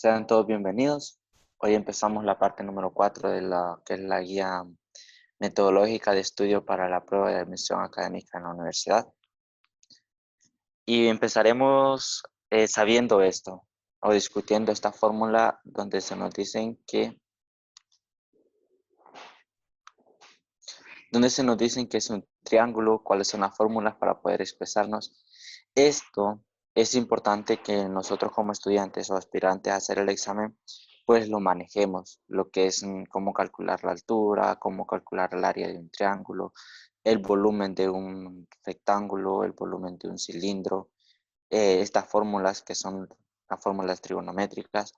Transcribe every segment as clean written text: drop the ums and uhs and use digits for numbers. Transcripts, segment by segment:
Sean todos bienvenidos. Hoy empezamos la parte número 4 de la que es la guía metodológica de estudio para la prueba de admisión académica en la universidad. Y empezaremos sabiendo esto o discutiendo esta fórmula donde se nos dicen que es un triángulo, cuáles son las fórmulas para poder expresarnos. Esto es importante que nosotros como estudiantes o aspirantes a hacer el examen, pues lo manejemos, lo que es cómo calcular la altura, cómo calcular el área de un triángulo, el volumen de un rectángulo, el volumen de un cilindro, estas fórmulas que son las fórmulas trigonométricas,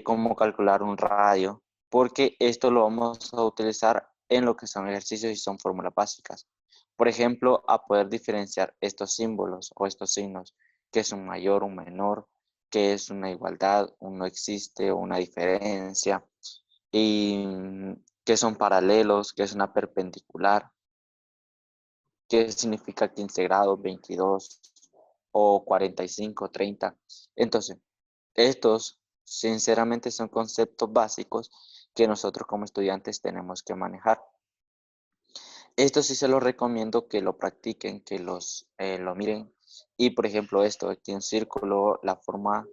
cómo calcular un radio, porque esto lo vamos a utilizar en lo que son ejercicios y son fórmulas básicas. Por ejemplo, a poder diferenciar estos símbolos o estos signos, que es un mayor, un menor, que es una igualdad, un no existe o una diferencia, y que son paralelos, que es una perpendicular, que significa 15 grados, 22 o 45, 30. Entonces, estos sinceramente son conceptos básicos que nosotros como estudiantes tenemos que manejar. Esto sí se los recomiendo que lo practiquen, que lo miren. Y por ejemplo esto, aquí un círculo, la forma,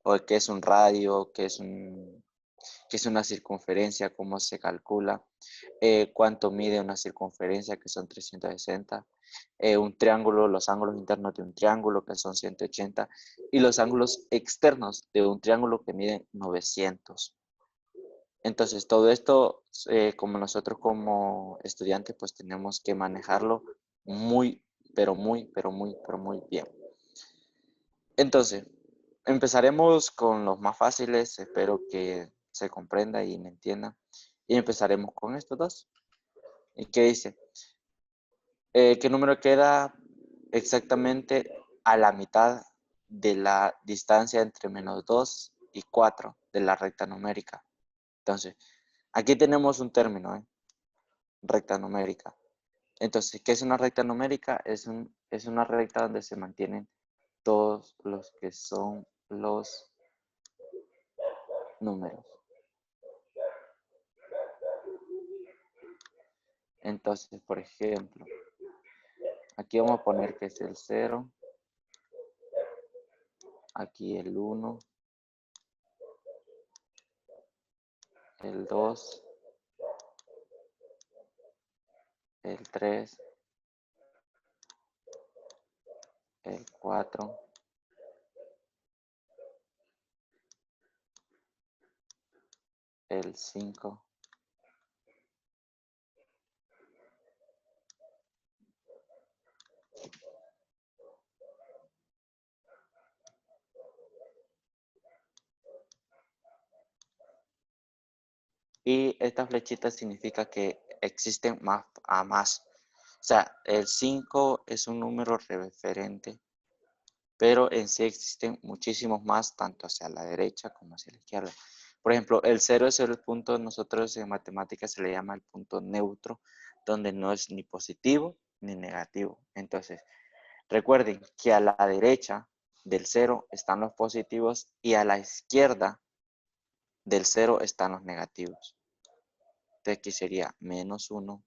o que es un radio, que es una circunferencia, cómo se calcula, cuánto mide una circunferencia, que son 360, un triángulo, los ángulos internos de un triángulo, que son 180, y los ángulos externos de un triángulo que miden 900. Entonces, todo esto, como nosotros como estudiantes, pues tenemos que manejarlo muy, pero muy bien. Entonces, empezaremos con los más fáciles, espero que se comprenda y me entienda. Y empezaremos con estos dos. ¿Y qué dice? ¿Qué número queda exactamente a la mitad de la distancia entre -2 y 4 de la recta numérica? Entonces, aquí tenemos un término, recta numérica. Entonces, ¿qué es una recta numérica? Es una recta donde se mantienen todos los que son los números. Entonces, por ejemplo, aquí vamos a poner que es el 0, aquí el 1, el 2, el 3, el 4, el 5, y esta flechita significa que existen más a más. O sea, el 5 es un número referente, pero en sí existen muchísimos más, tanto hacia la derecha como hacia la izquierda. Por ejemplo, el 0 es el punto, nosotros en matemáticas se le llama el punto neutro, donde no es ni positivo ni negativo. Entonces, recuerden que a la derecha del 0 están los positivos y a la izquierda del 0 están los negativos. Entonces, aquí sería -1,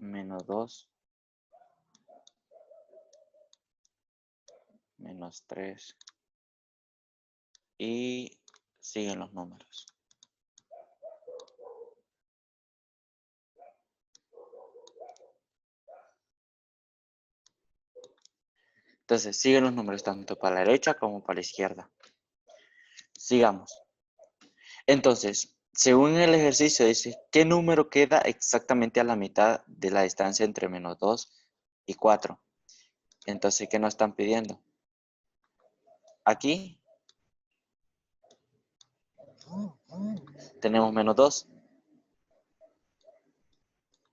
-2, -3 y siguen los números. Entonces, siguen los números tanto para la derecha como para la izquierda. Sigamos. Entonces, según el ejercicio dice, ¿qué número queda exactamente a la mitad de la distancia entre -2 y 4? Entonces, ¿qué nos están pidiendo? Aquí tenemos menos 2.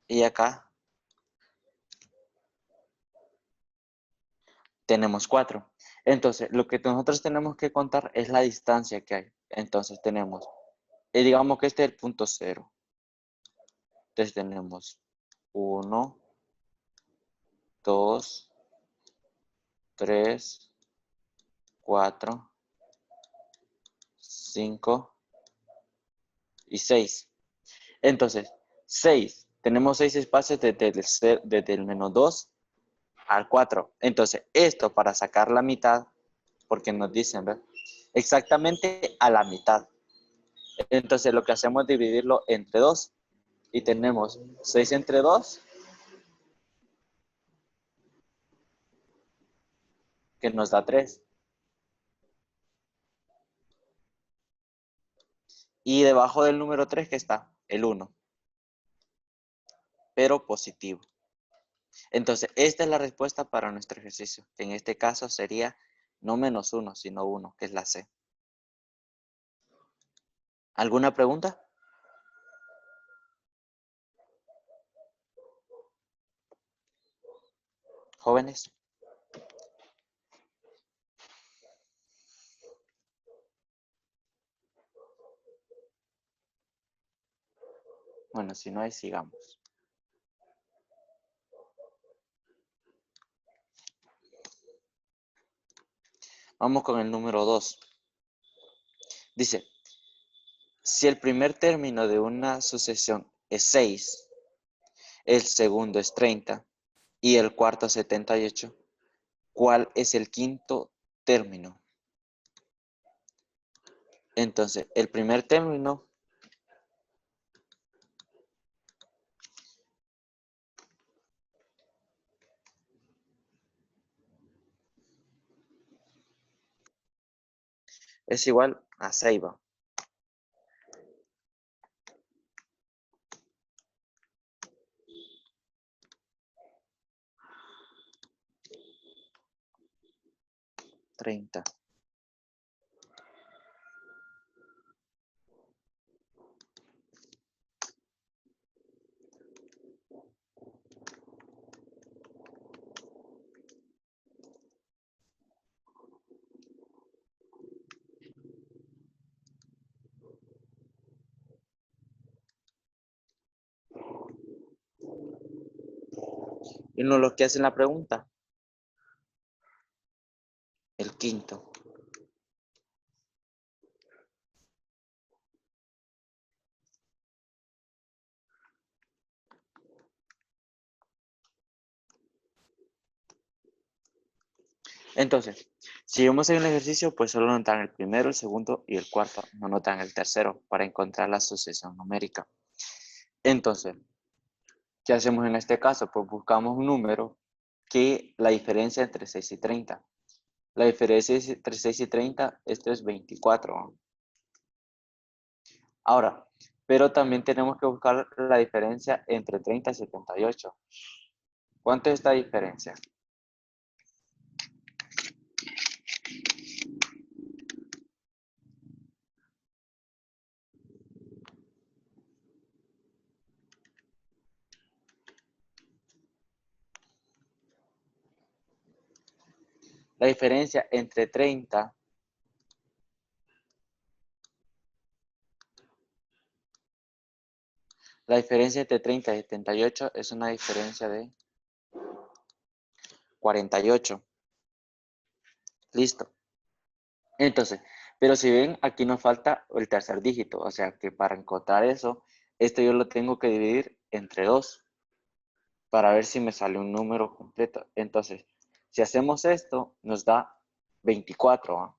Y acá tenemos 4. Entonces, lo que nosotros tenemos que contar es la distancia que hay. Entonces, tenemos, digamos que este es el punto 0. Entonces, tenemos 1, 2, 3, 4, 5 y 6. Entonces, 6. Tenemos 6 espacios desde el menos 2 al 4. Entonces, esto para sacar la mitad, porque nos dicen, ¿verdad? Exactamente a la mitad. Entonces, lo que hacemos es dividirlo entre 2. Y tenemos 6 entre 2, que nos da 3. Y debajo del número 3, que está el 1, pero positivo. Entonces, esta es la respuesta para nuestro ejercicio, que en este caso sería no menos 1, sino 1, que es la C. ¿Alguna pregunta? Jóvenes. Bueno, si no hay, sigamos. Vamos con el número 2. Dice, si el primer término de una sucesión es 6, el segundo es 30 y el cuarto 78, ¿cuál es el quinto término? Entonces, el primer término es igual a 6. 30. Y no lo que hace la pregunta, el quinto. Entonces, si vemos en el ejercicio, pues solo notan el primero, el segundo y el cuarto. No notan el tercero para encontrar la sucesión numérica. Entonces, ¿qué hacemos en este caso? Pues buscamos un número que la diferencia entre 6 y 30. La diferencia entre 6 y 30, esto es 24. Ahora, pero también tenemos que buscar la diferencia entre 30 y 78. ¿Cuánto es esta diferencia? La diferencia entre 30 La diferencia entre 30 y 78 es una diferencia de 48. Listo. Entonces, pero si ven, aquí nos falta el tercer dígito. O sea que para encontrar eso, esto yo lo tengo que dividir entre 2 para ver si me sale un número completo. Entonces, si hacemos esto, nos da 24. ¿Ah?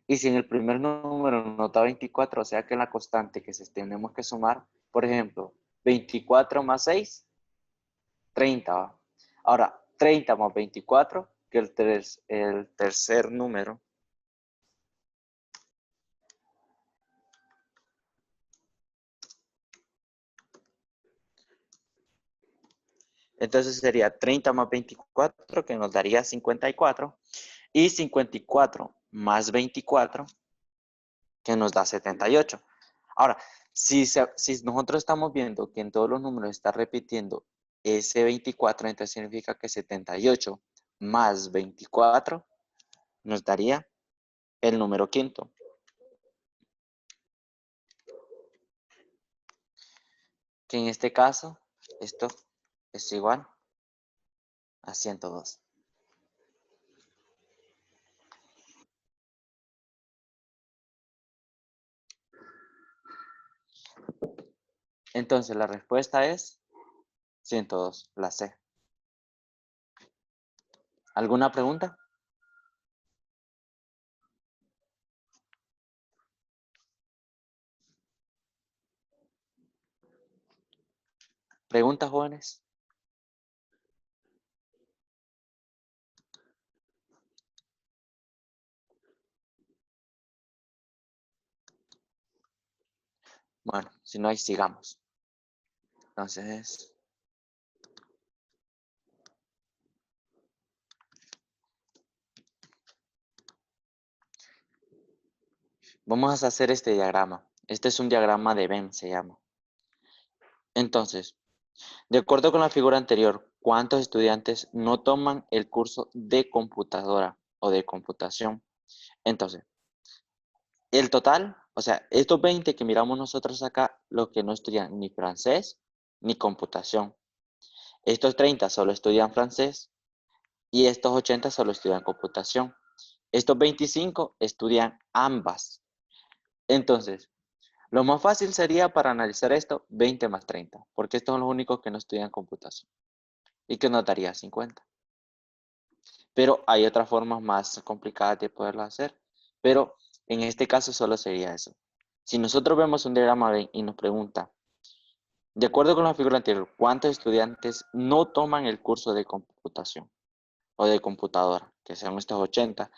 Y si en el primer número nos da 24, o sea que en la constante que se tenemos que sumar, por ejemplo, 24 más 6, 30. ¿Va? Ahora, 30 más 24, que el tercer número. Entonces sería 30 más 24, que nos daría 54. Y 54 más 24 que nos da 78. Ahora, si nosotros estamos viendo que en todos los números está repitiendo ese 24, entonces significa que 78 más 24 nos daría el número quinto. Que en este caso, esto es igual a 102. Entonces la respuesta es 102, la C. ¿Alguna pregunta? ¿Preguntas, jóvenes? Bueno, si no hay, sigamos. Entonces, vamos a hacer este diagrama. Este es un diagrama de Venn, se llama. Entonces, de acuerdo con la figura anterior, ¿cuántos estudiantes no toman el curso de computadora o de computación? Entonces, el total, o sea, estos 20 que miramos nosotros acá, los que no estudian ni francés ni computación. Estos 30 solo estudian francés y estos 80 solo estudian computación. Estos 25 estudian ambas. Entonces, lo más fácil sería para analizar esto 20 más 30, porque estos son los únicos que no estudian computación y que nos daría 50. Pero hay otras formas más complicadas de poderlo hacer, pero en este caso solo sería eso. Si nosotros vemos un diagrama Venn y nos pregunta, de acuerdo con la figura anterior, ¿cuántos estudiantes no toman el curso de computación o de computadora? Que sean estos 80.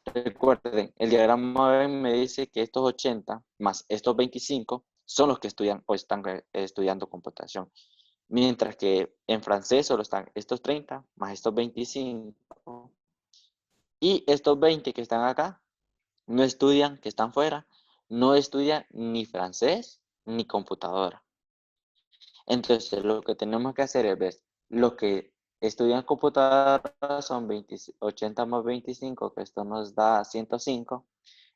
Recuerden, el diagrama Venn me dice que estos 80 más estos 25 son los que estudian o están estudiando computación. Mientras que en francés solo están estos 30 más estos 25 y estos 20 que están acá no estudian, que están fuera, no estudian ni francés ni computadora. Entonces, lo que tenemos que hacer es ver, los que estudian computadora son 80 más 25, que esto nos da 105,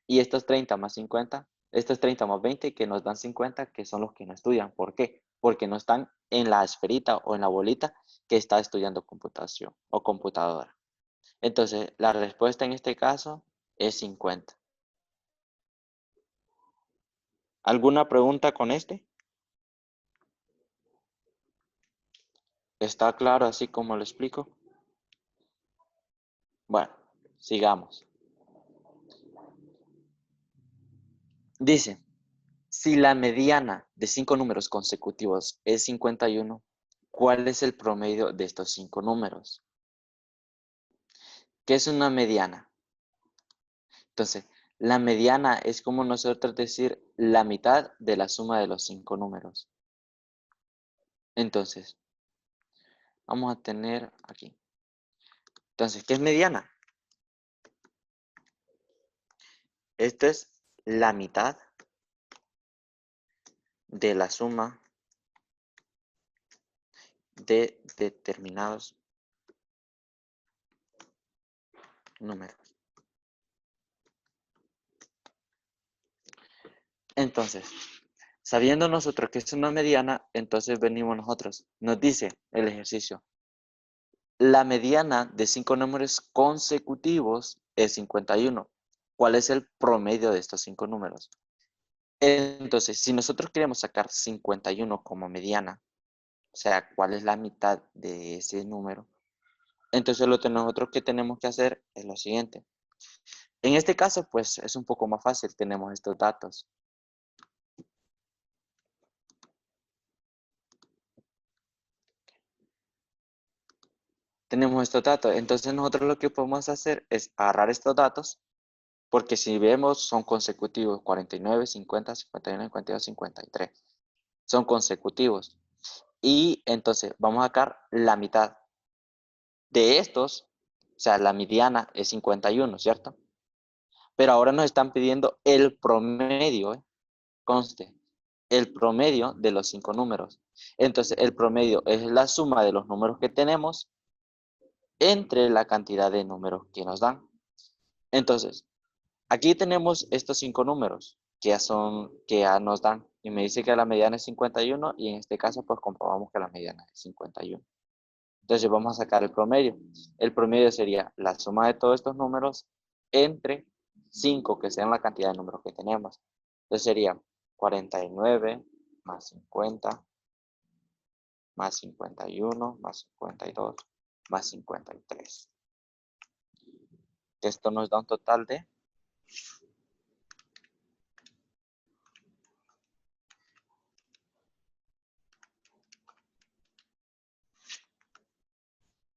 y estos 30 más 50, estos 30 más 20, que nos dan 50, que son los que no estudian. ¿Por qué? Porque no están en la esferita o en la bolita que está estudiando computación o computadora. Entonces, la respuesta en este caso es 50. ¿Alguna pregunta con este? ¿Está claro así como lo explico? Bueno, sigamos. Dice, si la mediana de 5 números consecutivos es 51, ¿cuál es el promedio de estos 5 números? ¿Qué es una mediana? Entonces, la mediana es como nosotros decir la mitad de la suma de los 5 números. Entonces, vamos a tener aquí. Entonces, ¿qué es mediana? Esto es la mitad de la suma de determinados números. Entonces, sabiendo nosotros que es una mediana, entonces venimos nosotros. Nos dice el ejercicio. La mediana de 5 números consecutivos es 51. ¿Cuál es el promedio de estos 5 números? Entonces, si nosotros queremos sacar 51 como mediana, o sea, ¿cuál es la mitad de ese número? Entonces, lo que nosotros que tenemos que hacer es lo siguiente. En este caso, pues, es un poco más fácil. Tenemos estos datos. Tenemos estos datos. Entonces, nosotros lo que podemos hacer es agarrar estos datos, porque si vemos, son consecutivos. 49, 50, 51, 52, 53. Son consecutivos. Y entonces, vamos a sacar la mitad. De estos, o sea, la mediana es 51, ¿cierto? Pero ahora nos están pidiendo el promedio, conste, el promedio de los 5 números. Entonces, el promedio es la suma de los números que tenemos entre la cantidad de números que nos dan. Entonces, aquí tenemos estos 5 números que ya nos dan. Y me dice que la mediana es 51 y en este caso pues comprobamos que la mediana es 51. Entonces vamos a sacar el promedio. El promedio sería la suma de todos estos números entre 5, que sean la cantidad de números que tenemos. Entonces sería 49 más 50 más 51 más 52 más 53. Esto nos da un total de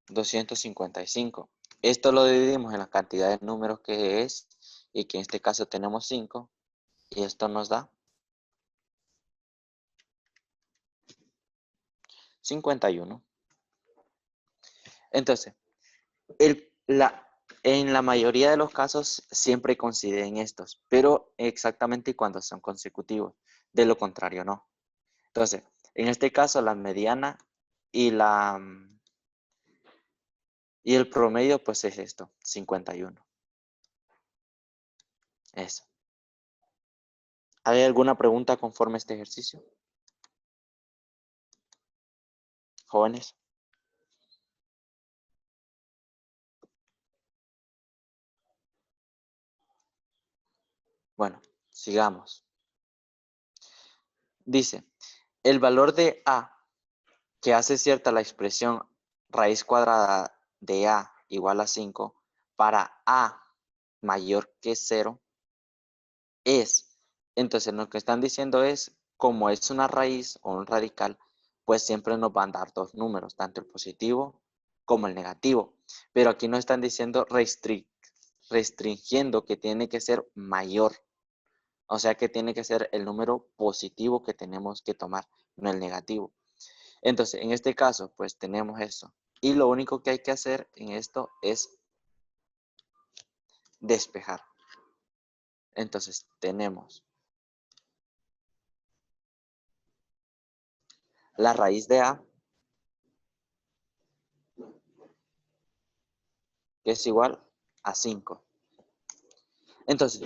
255. Esto lo dividimos en la cantidad de números que es, y que en este caso tenemos 5, y esto nos da 51. Entonces, en la mayoría de los casos siempre coinciden estos, pero exactamente cuando son consecutivos. De lo contrario, no. Entonces, en este caso, la mediana y y el promedio, pues es esto, 51. Eso. ¿Hay alguna pregunta conforme a este ejercicio? Jóvenes. Bueno, sigamos. Dice, el valor de A, que hace cierta la expresión raíz cuadrada de A igual a 5, para A mayor que 0, es. Entonces, lo que están diciendo es, como es una raíz o un radical, pues siempre nos van a dar dos números, tanto el positivo como el negativo. Pero aquí nos están diciendo restringiendo que tiene que ser mayor. O sea que tiene que ser el número positivo que tenemos que tomar, no el negativo. Entonces, en este caso, pues tenemos eso. Y lo único que hay que hacer en esto es despejar. Entonces, tenemos la raíz de A, que es igual a 5. Entonces,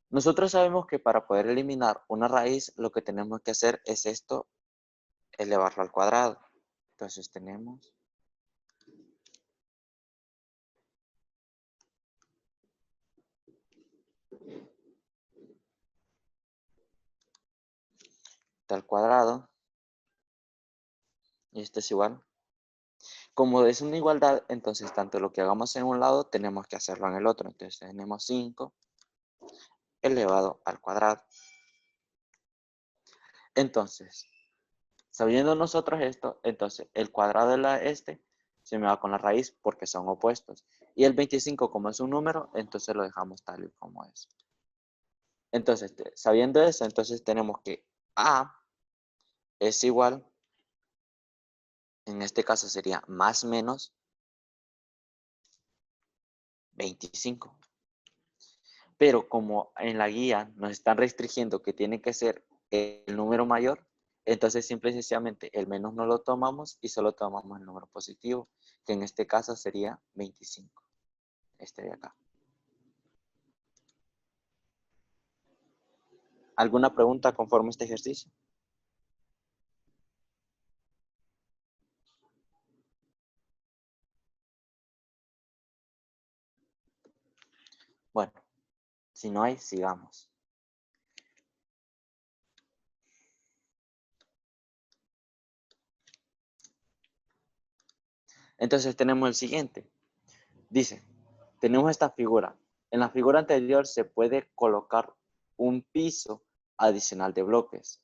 nosotros sabemos que para poder eliminar una raíz, lo que tenemos que hacer es esto, elevarlo al cuadrado. Entonces, tenemos al cuadrado, y esto es igual. Como es una igualdad, entonces tanto lo que hagamos en un lado, tenemos que hacerlo en el otro. Entonces, tenemos 5 elevado al cuadrado. Entonces, sabiendo nosotros esto, entonces el cuadrado de se me va con la raíz porque son opuestos. Y el 25, como es un número, entonces lo dejamos tal y como es. Entonces, sabiendo eso, entonces tenemos que A es igual, en este caso sería más menos 25. Pero como en la guía nos están restringiendo que tiene que ser el número mayor, entonces simple y sencillamente el menos no lo tomamos y solo tomamos el número positivo, que en este caso sería 25. Este de acá. ¿Alguna pregunta conforme a este ejercicio? Bueno, si no hay, sigamos. Entonces tenemos el siguiente. Dice, tenemos esta figura. En la figura anterior se puede colocar un piso adicional de bloques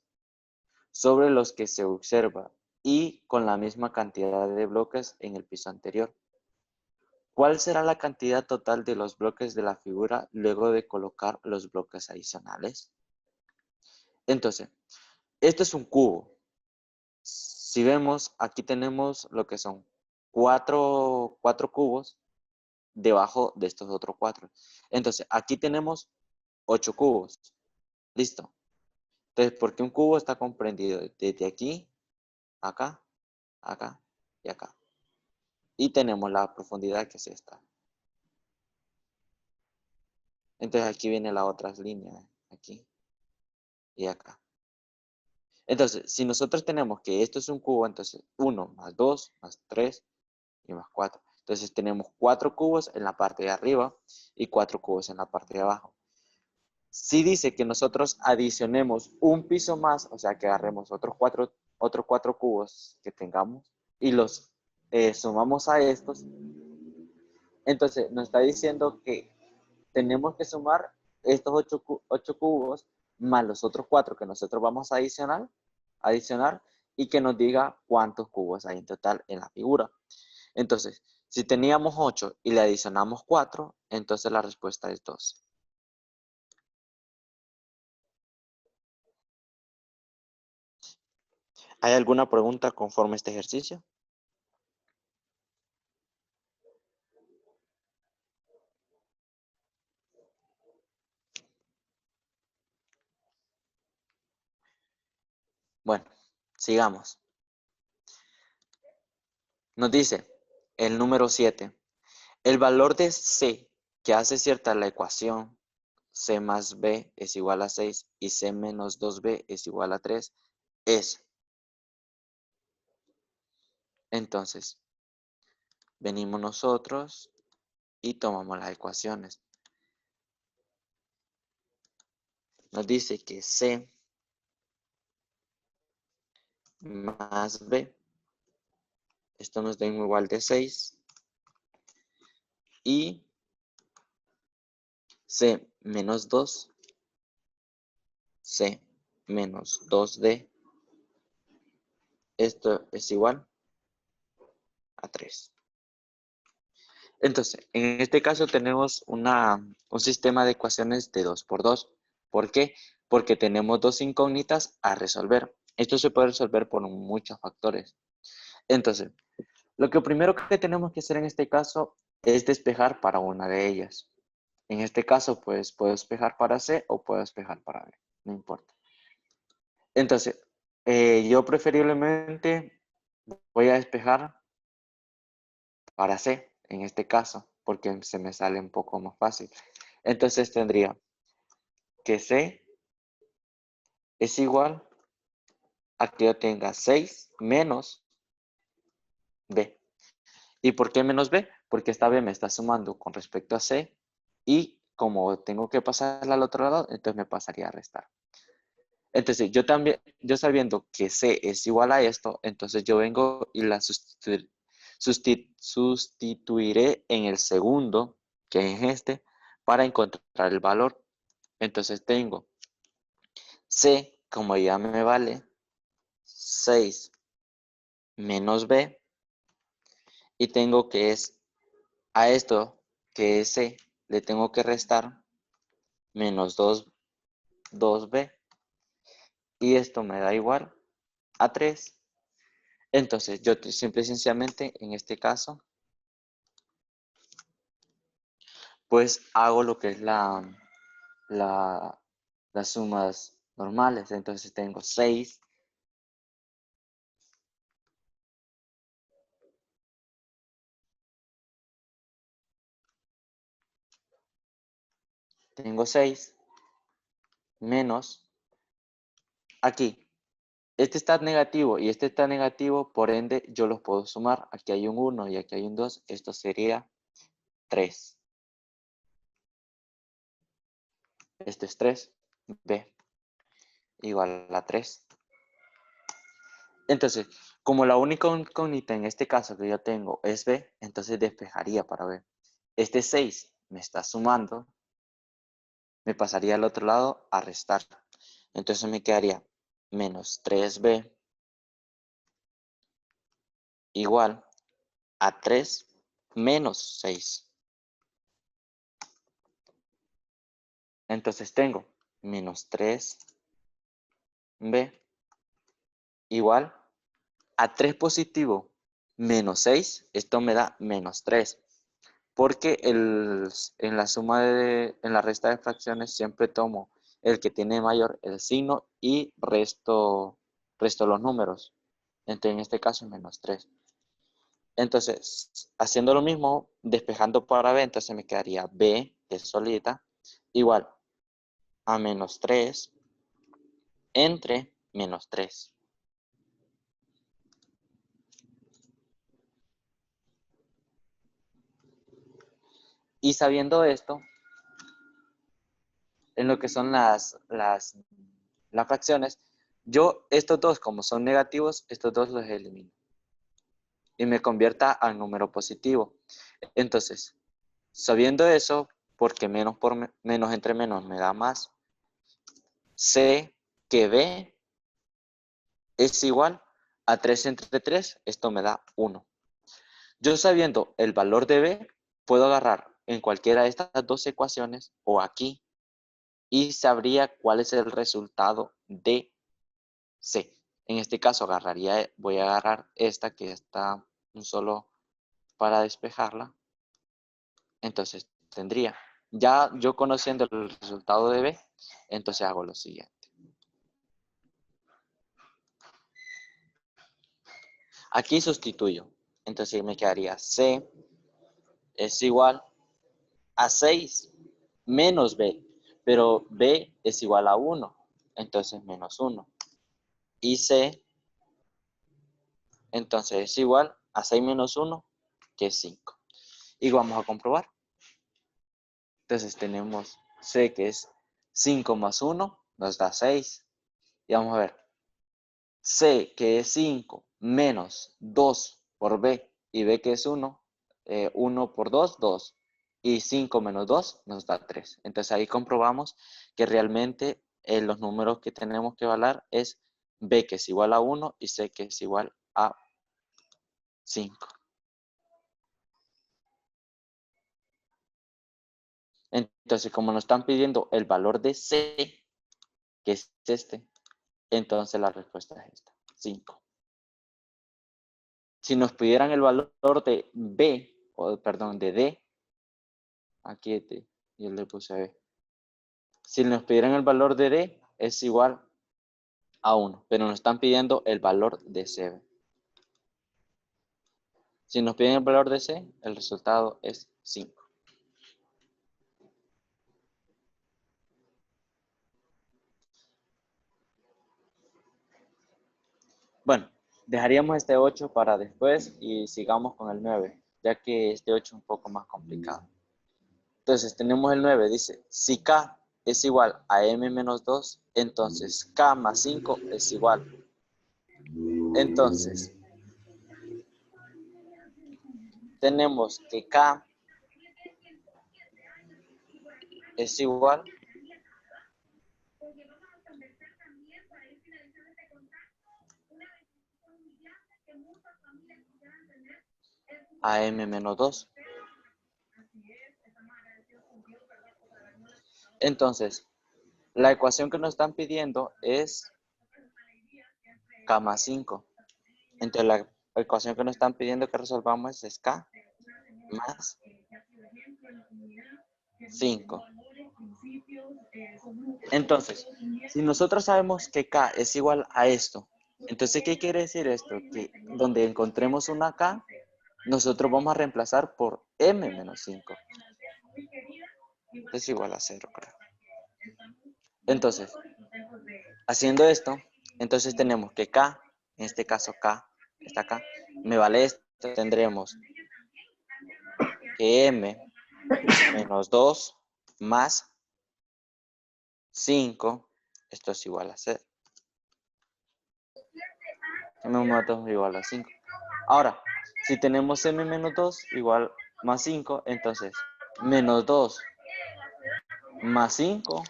sobre los que se observa y con la misma cantidad de bloques en el piso anterior. ¿Cuál será la cantidad total de los bloques de la figura luego de colocar los bloques adicionales? Entonces, esto es un cubo. Si vemos, aquí tenemos lo que son cuatro cubos debajo de estos otros 4. Entonces, aquí tenemos 8 cubos. Listo. Entonces, porque un cubo está comprendido desde aquí, acá, acá y acá. Y tenemos la profundidad que es esta. Entonces aquí viene la otra línea, aquí y acá. Entonces, si nosotros tenemos que esto es un cubo, entonces 1 más 2 más 3 y más 4. Entonces tenemos 4 cubos en la parte de arriba y 4 cubos en la parte de abajo. Si dice que nosotros adicionemos un piso más, o sea que agarremos otros cuatro cubos que tengamos y los sumamos a estos, entonces nos está diciendo que tenemos que sumar estos 8 cubos más los otros 4 que nosotros vamos a adicionar y que nos diga cuántos cubos hay en total en la figura. Entonces, si teníamos 8 y le adicionamos 4, entonces la respuesta es 2. ¿Hay alguna pregunta conforme a este ejercicio? Bueno, sigamos. Nos dice el número 7. El valor de C que hace cierta la ecuación C más B es igual a 6 y C menos 2B es igual a 3 es. Entonces, venimos nosotros y tomamos las ecuaciones. Nos dice que C más B, esto nos da igual de 6 y C menos 2, C menos 2D, esto es igual a 3. Entonces, en este caso tenemos un sistema de ecuaciones de 2 por 2. ¿Por qué? Porque tenemos dos incógnitas a resolver. Esto se puede resolver por muchos factores. Entonces, lo que primero que tenemos que hacer en este caso es despejar para una de ellas. En este caso, pues puedo despejar para C o puedo despejar para B. No importa. Entonces, yo preferiblemente voy a despejar para C, en este caso, porque se me sale un poco más fácil. Entonces tendría que C es igual a que yo tenga 6 menos B. ¿Y por qué menos B? Porque esta B me está sumando con respecto a C y como tengo que pasarla al otro lado, entonces me pasaría a restar. Entonces yo también, yo sabiendo que C es igual a esto, entonces yo vengo y la sustituiré en el segundo, que es este, para encontrar el valor. Entonces tengo C, como ya me vale, 6 menos B, y tengo que es a esto, que es C, le tengo que restar menos 2B, y esto me da igual a 3. Entonces, yo simple y sencillamente, en este caso, pues hago lo que es las sumas normales. Entonces tengo 6 menos aquí. Este está negativo y este está negativo, por ende yo los puedo sumar. Aquí hay un 1 y aquí hay un 2. Esto sería 3. Esto es 3B igual a 3. Entonces, como la única incógnita en este caso que yo tengo es B, entonces despejaría para B. Este 6 me está sumando, me pasaría al otro lado a restar. Entonces me quedaría menos 3B igual a 3 menos 6. Entonces tengo menos 3B igual a 3 positivo menos 6. Esto me da menos 3. porque en la en la resta de fracciones siempre tomo el que tiene mayor el signo y resto los números. Entonces, en este caso, menos 3. Entonces, haciendo lo mismo, despejando para B, entonces me quedaría B, que es solita, igual a menos 3 entre menos 3. Y sabiendo esto, en lo que son las fracciones, yo estos dos, como son negativos, estos dos los elimino. Y me convierta al número positivo. Entonces, sabiendo eso, porque menos entre menos me da más, sé que B es igual a 3 entre 3, esto me da 1. Yo sabiendo el valor de B, puedo agarrar en cualquiera de estas dos ecuaciones o aquí y sabría cuál es el resultado de C. En este caso voy a agarrar esta que está un solo para despejarla. Entonces tendría, ya yo conociendo el resultado de B, entonces hago lo siguiente. Aquí sustituyo. Entonces me quedaría C es igual a 6 menos B. Pero B es igual a 1. Entonces menos 1. Y C, entonces es igual a 6 menos 1, que es 5. Y vamos a comprobar. Entonces tenemos C que es 5 más 1, nos da 6. Y vamos a ver. C que es 5 menos 2 por B y B que es 1, 1 por 2, 2. Y 5 menos 2 nos da 3. Entonces ahí comprobamos que realmente los números que tenemos que evaluar es B que es igual a 1 y C que es igual a 5. Entonces como nos están pidiendo el valor de C, que es este, entonces la respuesta es esta, 5. Si nos pidieran el valor de B, o perdón, de D, aquí yo le puse B. Si nos pidieran el valor de D, es igual a 1, pero nos están pidiendo el valor de C. Si nos piden el valor de C, el resultado es 5. Bueno, dejaríamos este 8 para después y sigamos con el 9, ya que este 8 es un poco más complicado. Entonces tenemos el 9, dice, si K es igual a M menos 2, entonces K más 5 es igual. Entonces, tenemos que K es igual a M menos 2. Entonces, la ecuación que nos están pidiendo es K más 5. Entonces, la ecuación que nos están pidiendo que resolvamos es K más 5. Entonces, si nosotros sabemos que K es igual a esto, entonces, ¿qué quiere decir esto? Que donde encontremos una K, nosotros vamos a reemplazar por M menos 5. Es igual a 0, creo. Entonces, haciendo esto, entonces tenemos que K, en este caso K, está acá, me vale esto, tendremos que M menos 2 más 5, esto es igual a 0. M menos 2 igual a 5. Ahora, si tenemos M menos 2 igual más 5, entonces menos 2 más 5,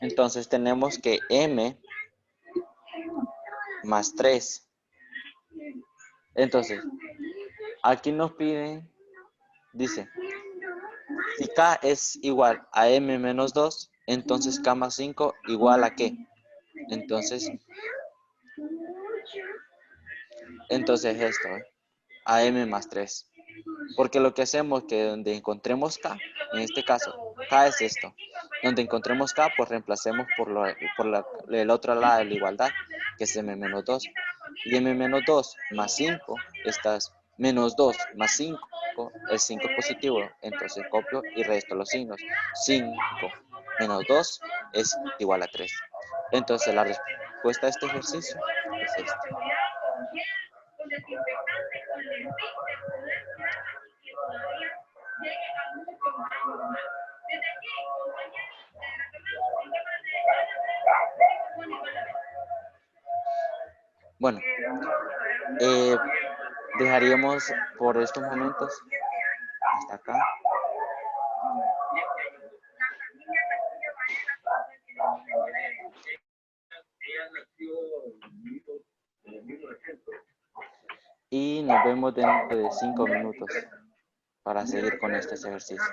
entonces tenemos que M más 3. Entonces, aquí nos piden, dice, si K es igual a M menos 2, entonces K más 5 igual a ¿qué? Entonces esto, a M más 3. Porque lo que hacemos es que donde encontremos K, en este caso, K es esto. Donde encontremos K, pues reemplacemos el otro lado de la igualdad, que es M-2. Y M-2 más 5, estas menos 2 más 5, el 5 es positivo, entonces copio y resto los signos. 5 menos 2 es igual a 3. Entonces la respuesta a este ejercicio es este. Bueno, dejaríamos por estos momentos hasta acá. Y nos vemos dentro de 5 minutos para seguir con estos ejercicios.